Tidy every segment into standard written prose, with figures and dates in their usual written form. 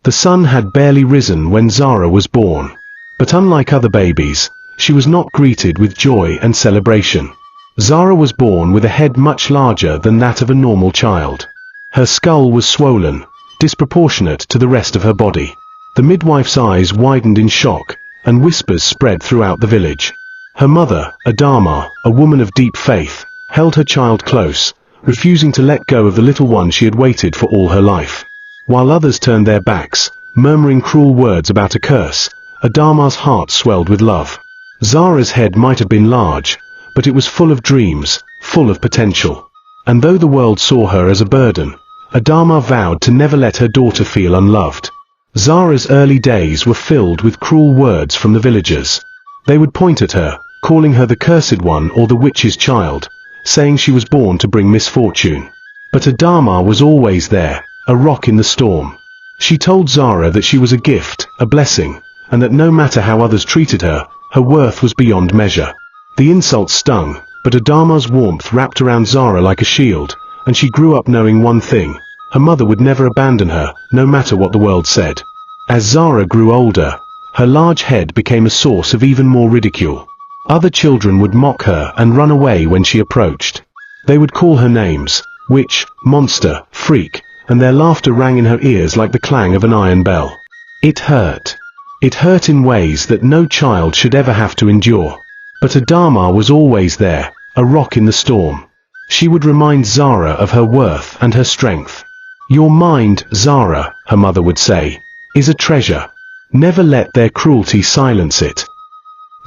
The sun had barely risen when Zara was born. But unlike other babies, she was not greeted with joy and celebration. Zara was born with a head much larger than that of a normal child. Her skull was swollen, disproportionate to the rest of her body. The midwife's eyes widened in shock, and whispers spread throughout the village. Her mother, Adama, a woman of deep faith, held her child close, refusing to let go of the little one she had waited for all her life. While others turned their backs, murmuring cruel words about a curse, Adama's heart swelled with love. Zara's head might have been large, but it was full of dreams, full of potential. And though the world saw her as a burden, Adama vowed to never let her daughter feel unloved. Zara's early days were filled with cruel words from the villagers. They would point at her, calling her the cursed one or the witch's child, saying she was born to bring misfortune. But Adama was always there, a rock in the storm. She told Zara that she was a gift, a blessing, and that no matter how others treated her, her worth was beyond measure. The insults stung, but Adama's warmth wrapped around Zara like a shield, and she grew up knowing one thing: her mother would never abandon her, no matter what the world said. As Zara grew older, her large head became a source of even more ridicule. Other children would mock her and run away when she approached. They would call her names: witch, monster, freak, and their laughter rang in her ears like the clang of an iron bell. It hurt. It hurt in ways that no child should ever have to endure. But Adama was always there, a rock in the storm. She would remind Zara of her worth and her strength. "Your mind, Zara," her mother would say, "is a treasure. Never let their cruelty silence it."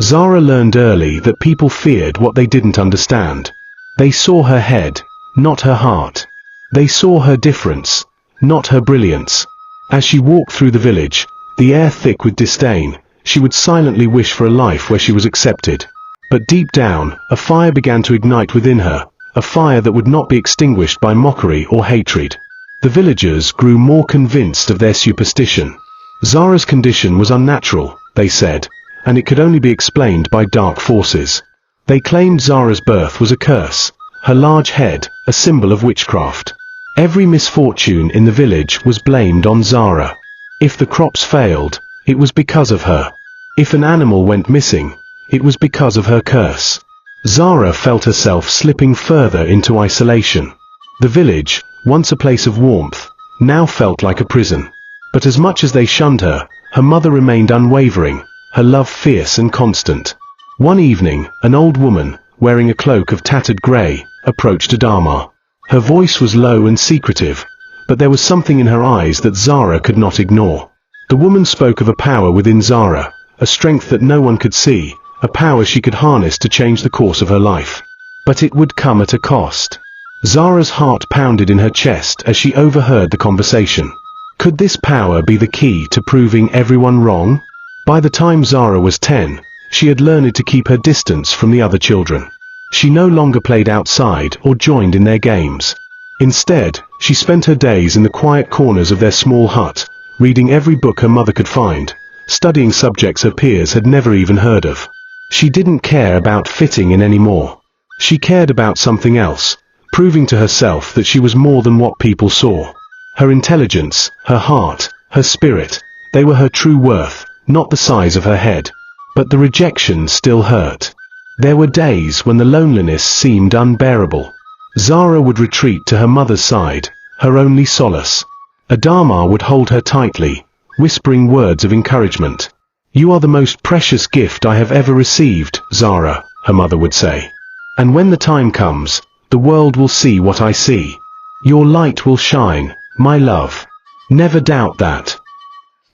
Zara learned early that people feared what they didn't understand. They saw her head, not her heart. They saw her difference, not her brilliance. As she walked through the village, the air thick with disdain, she would silently wish for a life where she was accepted. But deep down, a fire began to ignite within her, a fire that would not be extinguished by mockery or hatred. The villagers grew more convinced of their superstition. Zara's condition was unnatural, they said, and it could only be explained by dark forces. They claimed Zara's birth was a curse, her large head, a symbol of witchcraft. Every misfortune in the village was blamed on Zara. If the crops failed, it was because of her. If an animal went missing, it was because of her curse. Zara felt herself slipping further into isolation. The village, once a place of warmth, now felt like a prison. But as much as they shunned her, her mother remained unwavering, her love fierce and constant. One evening, an old woman, wearing a cloak of tattered grey, approached Adama. Her voice was low and secretive, but there was something in her eyes that Zara could not ignore. The woman spoke of a power within Zara, a strength that no one could see, a power she could harness to change the course of her life. But it would come at a cost. Zara's heart pounded in her chest as she overheard the conversation. Could this power be the key to proving everyone wrong? By the time Zara was 10, she had learned to keep her distance from the other children. She no longer played outside or joined in their games. Instead, she spent her days in the quiet corners of their small hut, reading every book her mother could find, studying subjects her peers had never even heard of. She didn't care about fitting in anymore. She cared about something else, proving to herself that she was more than what people saw. Her intelligence, her heart, her spirit, they were her true worth, not the size of her head. But the rejection still hurt. There were days when the loneliness seemed unbearable. Zara would retreat to her mother's side, her only solace. Adama would hold her tightly, whispering words of encouragement. "You are the most precious gift I have ever received, Zara," her mother would say. "And when the time comes, the world will see what I see. Your light will shine, my love. Never doubt that."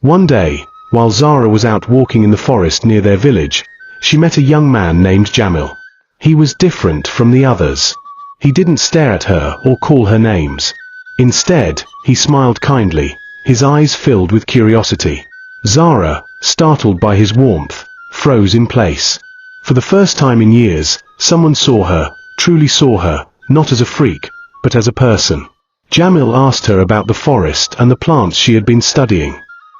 One day, while Zara was out walking in the forest near their village, she met a young man named Jamil. He was different from the others. He didn't stare at her or call her names. Instead, he smiled kindly, his eyes filled with curiosity. Zara, startled by his warmth, froze in place. For the first time in years, someone saw her, truly saw her, not as a freak, but as a person. Jamil asked her about the forest and the plants she had been studying.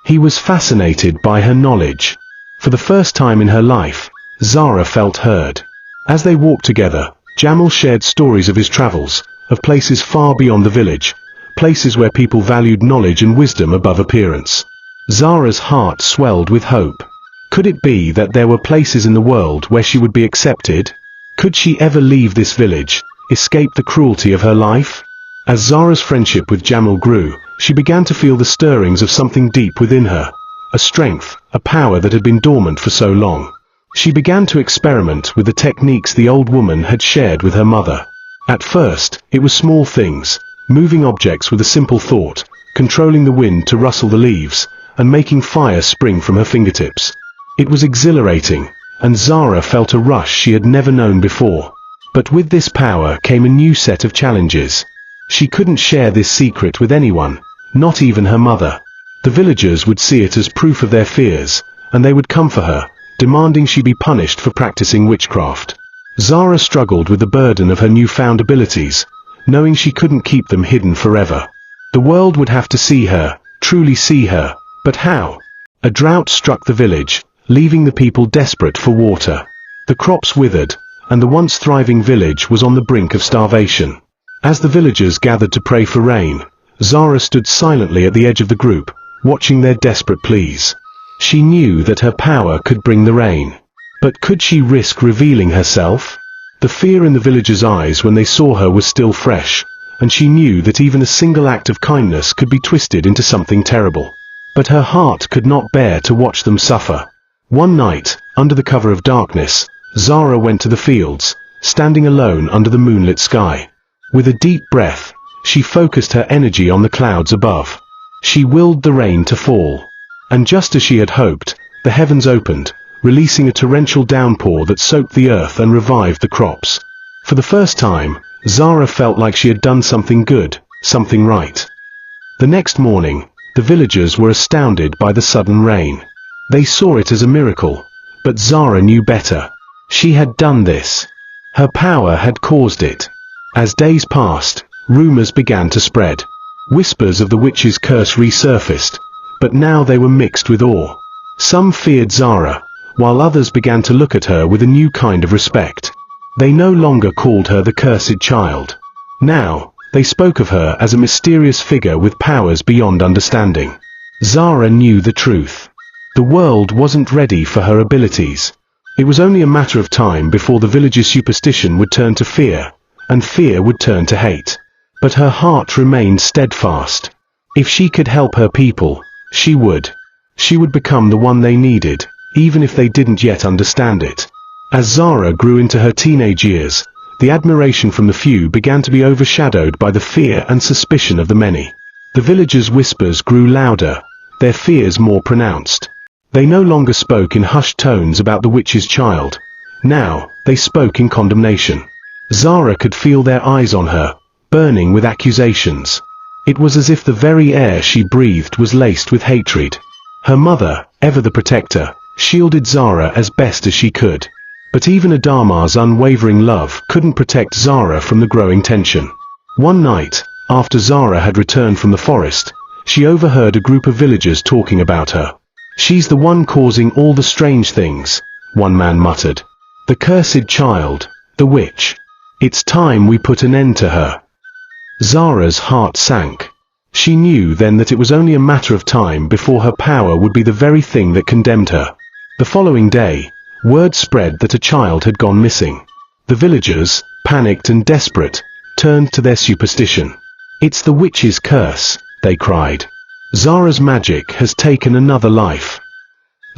He was fascinated by her knowledge. For the first time in her life, Zara felt heard. As they walked together, Jamil shared stories of his travels, of places far beyond the village, places where people valued knowledge and wisdom above appearance. Zara's heart swelled with hope. Could it be that there were places in the world where she would be accepted? Could she ever leave this village, escape the cruelty of her life? As Zara's friendship with Jamal grew, she began to feel the stirrings of something deep within her. A strength, a power that had been dormant for so long. She began to experiment with the techniques the old woman had shared with her mother. At first, it was small things, moving objects with a simple thought, controlling the wind to rustle the leaves, and making fire spring from her fingertips. It was exhilarating, and Zara felt a rush she had never known before. But with this power came a new set of challenges. She couldn't share this secret with anyone, not even her mother. The villagers would see it as proof of their fears, and they would come for her, demanding she be punished for practicing witchcraft. Zara struggled with the burden of her newfound abilities, knowing she couldn't keep them hidden forever. The world would have to see her, truly see her, but how? A drought struck the village, leaving the people desperate for water. The crops withered, and the once thriving village was on the brink of starvation. As the villagers gathered to pray for rain, Zara stood silently at the edge of the group, watching their desperate pleas. She knew that her power could bring the rain. But could she risk revealing herself? The fear in the villagers' eyes when they saw her was still fresh, and she knew that even a single act of kindness could be twisted into something terrible. But her heart could not bear to watch them suffer. One night, under the cover of darkness, Zara went to the fields, standing alone under the moonlit sky. With a deep breath, she focused her energy on the clouds above. She willed the rain to fall. And just as she had hoped, the heavens opened, releasing a torrential downpour that soaked the earth and revived the crops. For the first time, Zara felt like she had done something good, something right. The next morning, the villagers were astounded by the sudden rain. They saw it as a miracle, but Zara knew better. She had done this. Her power had caused it. As days passed, rumors began to spread. Whispers of the witch's curse resurfaced, but now they were mixed with awe. Some feared Zara, while others began to look at her with a new kind of respect. They no longer called her the cursed child. Now, they spoke of her as a mysterious figure with powers beyond understanding. Zara knew the truth. The world wasn't ready for her abilities. It was only a matter of time before the village's superstition would turn to fear, and fear would turn to hate. But her heart remained steadfast. If she could help her people, she would. She would become the one they needed, even if they didn't yet understand it. As Zara grew into her teenage years, the admiration from the few began to be overshadowed by the fear and suspicion of the many. The villagers' whispers grew louder, their fears more pronounced. They no longer spoke in hushed tones about the witch's child. Now, they spoke in condemnation. Zara could feel their eyes on her, burning with accusations. It was as if the very air she breathed was laced with hatred. Her mother, ever the protector, shielded Zara as best as she could. But even Adama's unwavering love couldn't protect Zara from the growing tension. One night, after Zara had returned from the forest, she overheard a group of villagers talking about her. "She's the one causing all the strange things," one man muttered. "The cursed child, the witch. It's time we put an end to her." Zara's heart sank. She knew then that it was only a matter of time before her power would be the very thing that condemned her. The following day, word spread that a child had gone missing. The villagers, panicked and desperate, turned to their superstition. "It's the witch's curse," they cried. "Zara's magic has taken another life."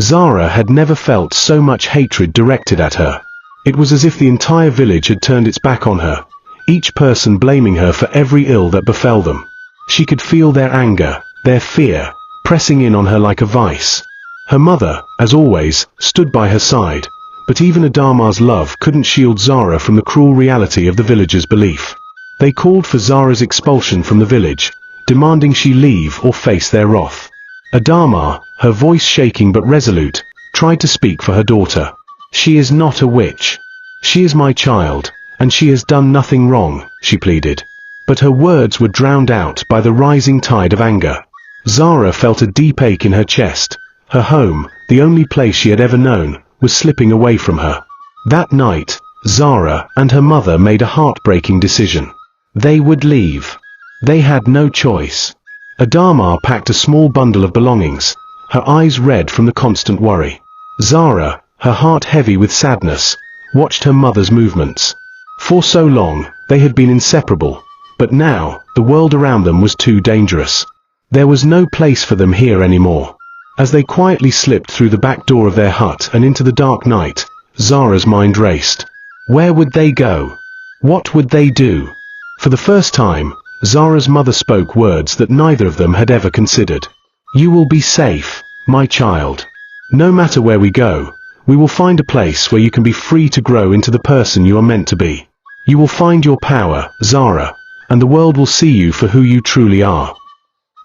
Zara had never felt so much hatred directed at her. It was as if the entire village had turned its back on her, each person blaming her for every ill that befell them. She could feel their anger, their fear, pressing in on her like a vice. Her mother, as always, stood by her side, but even Adama's love couldn't shield Zara from the cruel reality of the villagers' belief. They called for Zara's expulsion from the village, demanding she leave or face their wrath. Adama, her voice shaking but resolute, tried to speak for her daughter. "She is not a witch. She is my child, and she has done nothing wrong," she pleaded. But her words were drowned out by the rising tide of anger. Zara felt a deep ache in her chest. Her home, the only place she had ever known, was slipping away from her. That night, Zara and her mother made a heartbreaking decision. They would leave. They had no choice. Adama packed a small bundle of belongings, her eyes red from the constant worry. Zara, her heart heavy with sadness, watched her mother's movements. For so long, they had been inseparable, but now, the world around them was too dangerous. There was no place for them here anymore. As they quietly slipped through the back door of their hut and into the dark night, Zara's mind raced. Where would they go? What would they do? For the first time, Zara's mother spoke words that neither of them had ever considered. You will be safe, my child. No matter where we go, we will find a place where you can be free to grow into the person you are meant to be. You will find your power, Zara, and the world will see you for who you truly are.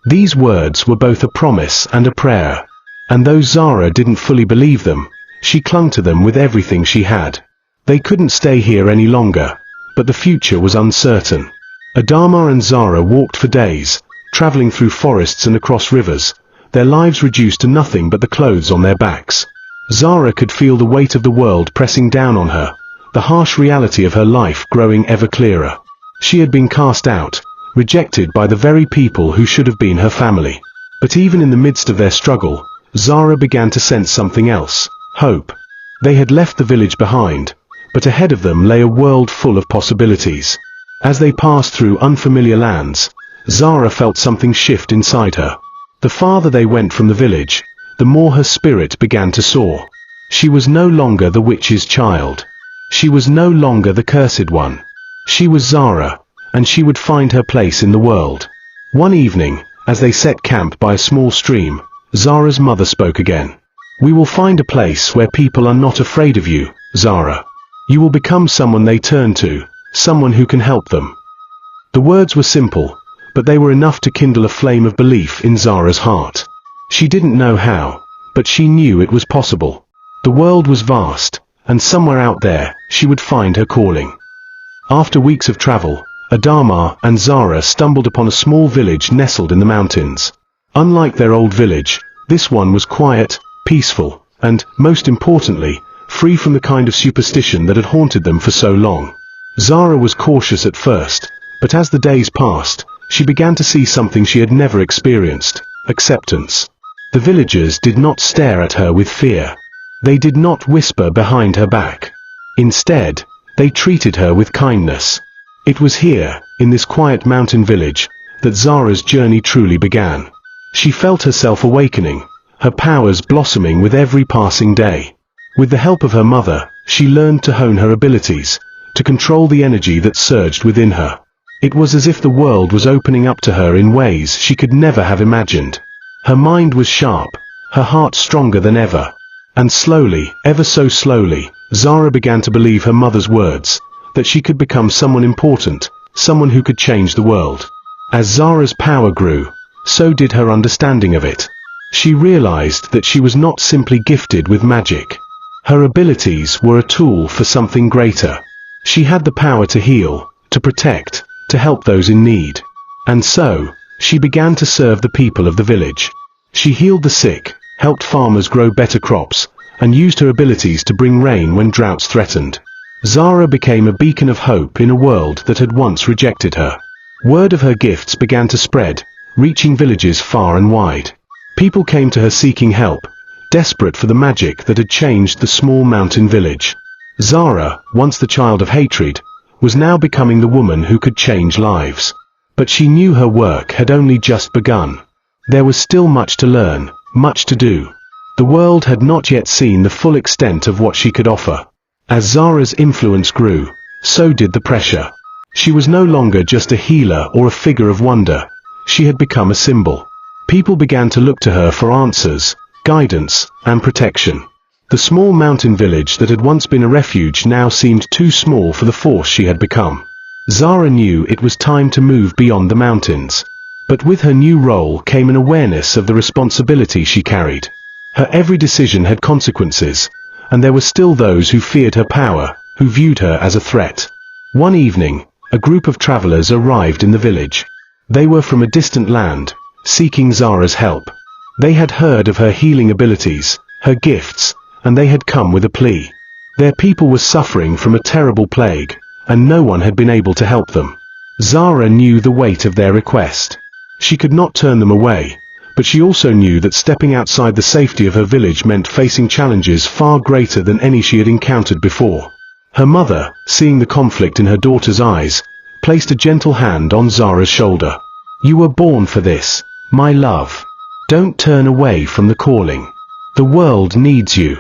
These words were both a promise and a prayer, and though Zara didn't fully believe them, she clung to them with everything she had. They couldn't stay here any longer, but the future was uncertain. Adama and Zara walked for days, traveling through forests and across rivers, their lives reduced to nothing but the clothes on their backs. Zara could feel the weight of the world pressing down on her, the harsh reality of her life growing ever clearer. She had been cast out, rejected by the very people who should have been her family. But even in the midst of their struggle, Zara began to sense something else: hope. They had left the village behind, but ahead of them lay a world full of possibilities. As they passed through unfamiliar lands, Zara felt something shift inside her. The farther they went from the village, the more her spirit began to soar. She was no longer the witch's child. She was no longer the cursed one. She was Zara, and she would find her place in the world. One evening, as they set camp by a small stream, Zara's mother spoke again. We will find a place where people are not afraid of you, Zara. You will become someone they turn to, someone who can help them. The words were simple, but they were enough to kindle a flame of belief in Zara's heart. She didn't know how, but she knew it was possible. The world was vast, and somewhere out there, she would find her calling. After weeks of travel, Adama and Zara stumbled upon a small village nestled in the mountains. Unlike their old village, this one was quiet, peaceful, and, most importantly, free from the kind of superstition that had haunted them for so long. Zara was cautious at first, but as the days passed, she began to see something she had never experienced: acceptance. The villagers did not stare at her with fear. They did not whisper behind her back. Instead, they treated her with kindness. It was here, in this quiet mountain village, that Zara's journey truly began. She felt herself awakening, her powers blossoming with every passing day. With the help of her mother, she learned to hone her abilities, to control the energy that surged within her. It was as if the world was opening up to her in ways she could never have imagined. Her mind was sharp, her heart stronger than ever. And slowly, ever so slowly, Zara began to believe her mother's words, that she could become someone important, someone who could change the world. As Zara's power grew, so did her understanding of it. She realized that she was not simply gifted with magic. Her abilities were a tool for something greater. She had the power to heal, to protect, to help those in need. And so, she began to serve the people of the village. She healed the sick, helped farmers grow better crops, and used her abilities to bring rain when droughts threatened. Zara became a beacon of hope in a world that had once rejected her. Word of her gifts began to spread, reaching villages far and wide. People came to her seeking help, desperate for the magic that had changed the small mountain village. Zara, once the child of hatred, was now becoming the woman who could change lives. But she knew her work had only just begun. There was still much to learn, much to do. The world had not yet seen the full extent of what she could offer. As Zara's influence grew, so did the pressure. She was no longer just a healer or a figure of wonder. She had become a symbol. People began to look to her for answers, guidance, and protection. The small mountain village that had once been a refuge now seemed too small for the force she had become. Zara knew it was time to move beyond the mountains. But with her new role came an awareness of the responsibility she carried. Her every decision had consequences, and there were still those who feared her power, who viewed her as a threat. One evening, a group of travelers arrived in the village. They were from a distant land, seeking Zara's help. They had heard of her healing abilities, her gifts, and they had come with a plea. Their people were suffering from a terrible plague, and no one had been able to help them. Zara knew the weight of their request. She could not turn them away, but she also knew that stepping outside the safety of her village meant facing challenges far greater than any she had encountered before. Her mother, seeing the conflict in her daughter's eyes, placed a gentle hand on Zara's shoulder. "You were born for this, my love. Don't turn away from the calling. The world needs you."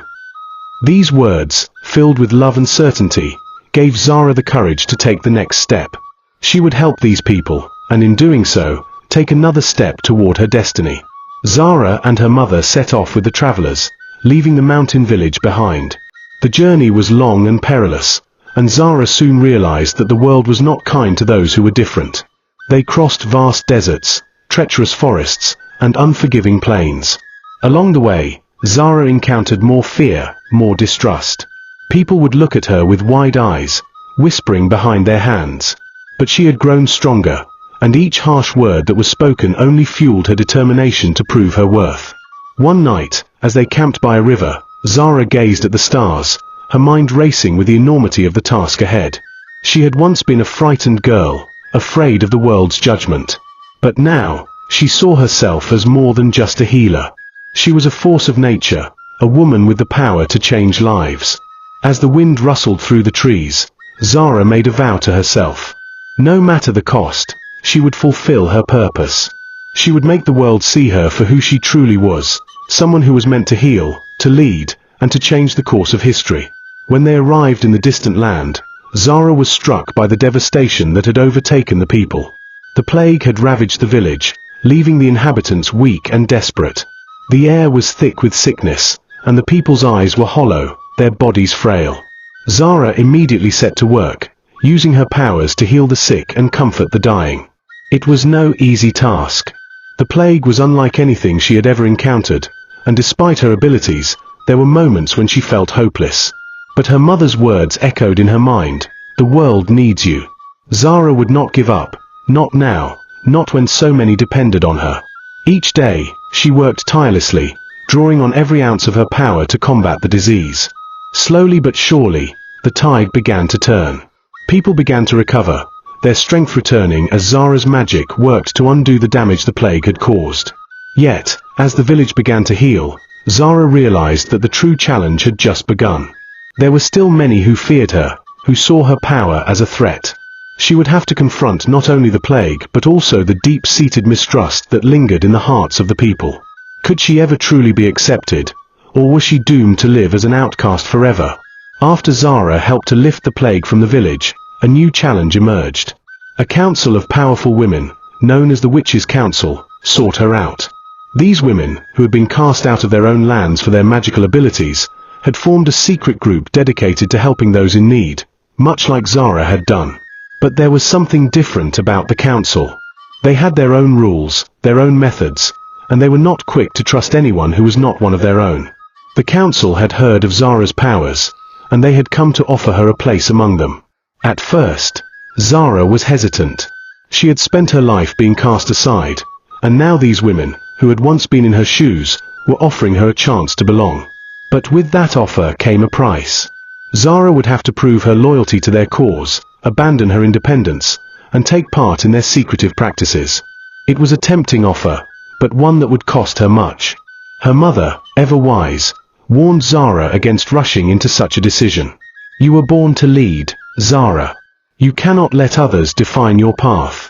These words, filled with love and certainty, gave Zara the courage to take the next step. She would help these people, and in doing so, take another step toward her destiny. Zara and her mother set off with the travelers, leaving the mountain village behind. The journey was long and perilous, and Zara soon realized that the world was not kind to those who were different. They crossed vast deserts, treacherous forests, and unforgiving plains. Along the way, Zara encountered more fear, more distrust. People would look at her with wide eyes, whispering behind their hands. But she had grown stronger, and each harsh word that was spoken only fueled her determination to prove her worth. One night, as they camped by a river, Zara gazed at the stars, her mind racing with the enormity of the task ahead. She had once been a frightened girl, afraid of the world's judgment. But now, she saw herself as more than just a healer. She was a force of nature, a woman with the power to change lives. As the wind rustled through the trees, Zara made a vow to herself. No matter the cost, she would fulfill her purpose. She would make the world see her for who she truly was, someone who was meant to heal, to lead, and to change the course of history. When they arrived in the distant land, Zara was struck by the devastation that had overtaken the people. The plague had ravaged the village, leaving the inhabitants weak and desperate. The air was thick with sickness, and the people's eyes were hollow, their bodies frail. Zara immediately set to work, using her powers to heal the sick and comfort the dying. It was no easy task. The plague was unlike anything she had ever encountered, and despite her abilities, there were moments when she felt hopeless. But her mother's words echoed in her mind, "The world needs you." Zara would not give up, not now, not when so many depended on her. Each day, she worked tirelessly, drawing on every ounce of her power to combat the disease. Slowly but surely, the tide began to turn. People began to recover, their strength returning as Zara's magic worked to undo the damage the plague had caused. Yet, as the village began to heal, Zara realized that the true challenge had just begun. There were still many who feared her, who saw her power as a threat. She would have to confront not only the plague but also the deep-seated mistrust that lingered in the hearts of the people. Could she ever truly be accepted, or was she doomed to live as an outcast forever? After Zara helped to lift the plague from the village, a new challenge emerged. A council of powerful women, known as the Witches' Council, sought her out. These women, who had been cast out of their own lands for their magical abilities, had formed a secret group dedicated to helping those in need, much like Zara had done. But there was something different about the council. They had their own rules, their own methods, and they were not quick to trust anyone who was not one of their own. The council had heard of Zara's powers, and they had come to offer her a place among them. At first, Zara was hesitant. She had spent her life being cast aside, and now these women, who had once been in her shoes, were offering her a chance to belong. But with that offer came a price. Zara would have to prove her loyalty to their cause, abandon her independence, and take part in their secretive practices. It was a tempting offer, but one that would cost her much. Her mother, ever wise, warned Zara against rushing into such a decision. "You were born to lead, Zara. You cannot let others define your path."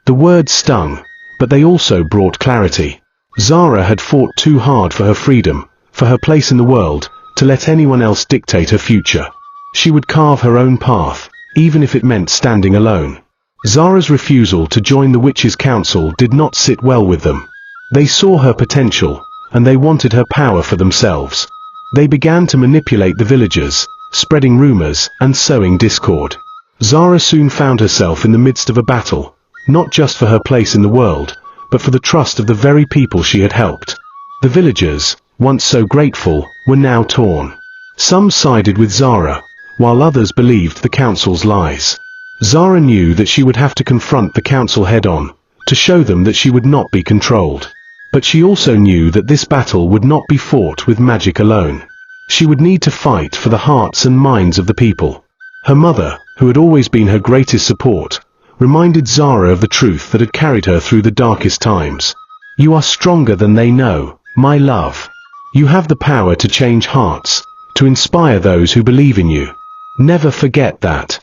The words stung, but they also brought clarity. Zara had fought too hard for her freedom, for her place in the world, to let anyone else dictate her future. She would carve her own path, even if it meant standing alone. Zara's refusal to join the Witches' Council did not sit well with them. They saw her potential, and they wanted her power for themselves. They began to manipulate the villagers, spreading rumors and sowing discord. Zara soon found herself in the midst of a battle, not just for her place in the world, but for the trust of the very people she had helped. The villagers, once so grateful, were now torn. Some sided with Zara, while others believed the council's lies. Zara knew that she would have to confront the council head-on, to show them that she would not be controlled. But she also knew that this battle would not be fought with magic alone. She would need to fight for the hearts and minds of the people. Her mother, who had always been her greatest support, reminded Zara of the truth that had carried her through the darkest times. You are stronger than they know, my love. You have the power to change hearts, to inspire those who believe in you. Never forget that.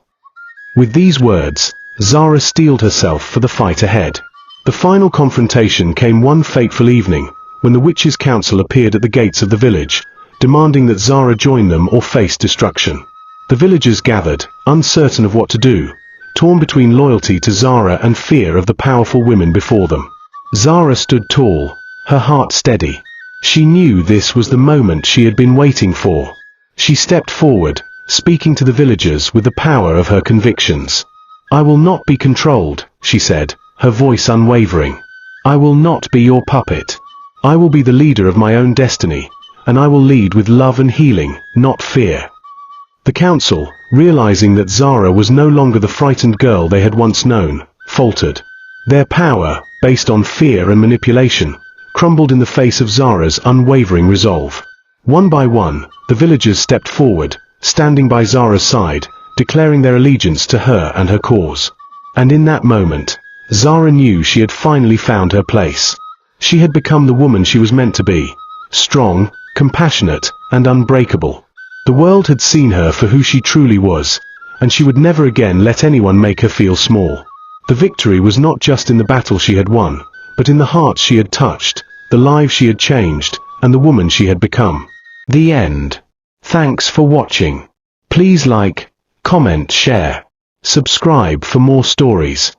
With these words, Zara steeled herself for the fight ahead. The final confrontation came one fateful evening, when the witches' council appeared at the gates of the village, demanding that Zara join them or face destruction. The villagers gathered, uncertain of what to do, torn between loyalty to Zara and fear of the powerful women before them. Zara stood tall, her heart steady. She knew this was the moment she had been waiting for. She stepped forward, speaking to the villagers with the power of her convictions. "I will not be controlled," she said, her voice unwavering. "I will not be your puppet. I will be the leader of my own destiny, and I will lead with love and healing, not fear." The council, realizing that Zara was no longer the frightened girl they had once known, faltered. Their power, based on fear and manipulation, crumbled in the face of Zara's unwavering resolve. One by one, the villagers stepped forward, standing by Zara's side, declaring their allegiance to her and her cause. And in that moment, Zara knew she had finally found her place. She had become the woman she was meant to be, strong, compassionate, and unbreakable. The world had seen her for who she truly was, and she would never again let anyone make her feel small. The victory was not just in the battle she had won, but in the hearts she had touched, the lives she had changed, and the woman she had become. The end. Thanks for watching. Please like, comment, share, subscribe for more stories.